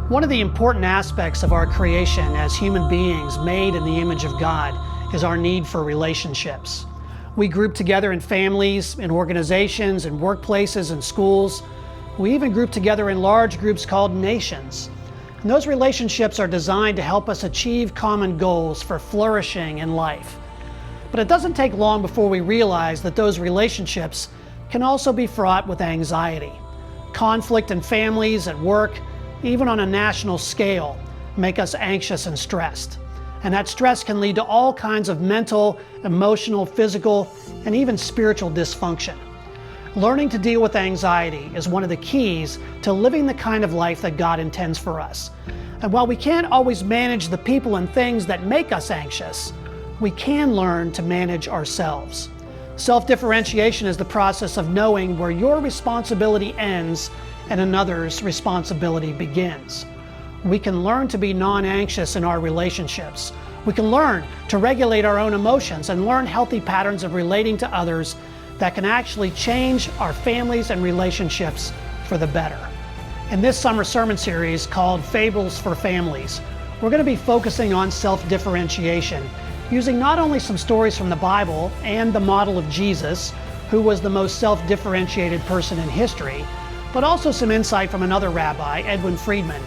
One of the important aspects of our creation as human beings made in the image of God is our need for relationships. We group together in families, in organizations, in workplaces, and schools. We even group together in large groups called nations. And those relationships are designed to help us achieve common goals for flourishing in life. But it doesn't take long before we realize that those relationships can also be fraught with anxiety. Conflict in families, at work, even on a national scale, make us anxious and stressed. And that stress can lead to all kinds of mental, emotional, physical, and even spiritual dysfunction. Learning to deal with anxiety is one of the keys to living the kind of life that God intends for us. And while we can't always manage the people and things that make us anxious, we can learn to manage ourselves. Self-differentiation is the process of knowing where your responsibility ends and another's responsibility begins. We can learn to be non-anxious in our relationships. We can learn to regulate our own emotions and learn healthy patterns of relating to others that can actually change our families and relationships for the better. In this summer sermon series called Fables for Families, we're going to be focusing on self-differentiation, using not only some stories from the Bible and the model of Jesus, who was the most self-differentiated person in history, but also some insight from another rabbi, Edwin Friedman,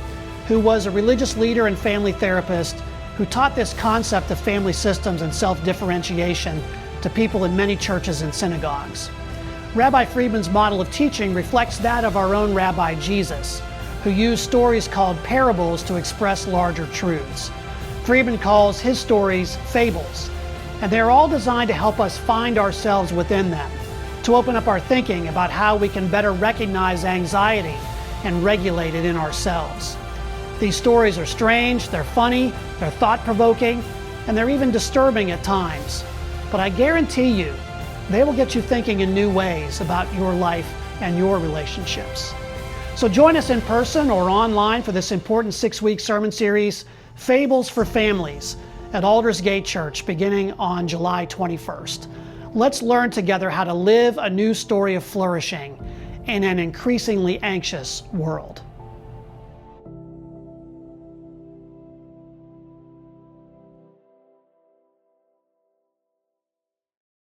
who was a religious leader and family therapist who taught this concept of family systems and self-differentiation to people in many churches and synagogues. Rabbi Friedman's model of teaching reflects that of our own Rabbi Jesus, who used stories called parables to express larger truths. Friedman calls his stories fables, and they're all designed to help us find ourselves within them, to open up our thinking about how we can better recognize anxiety and regulate it in ourselves. These stories are strange, they're funny, they're thought-provoking, and they're even disturbing at times. But I guarantee you, they will get you thinking in new ways about your life and your relationships. So join us in person or online for this important 6-week sermon series, Fables for Families, at Aldersgate Church beginning on July 21st. Let's learn together how to live a new story of flourishing in an increasingly anxious world.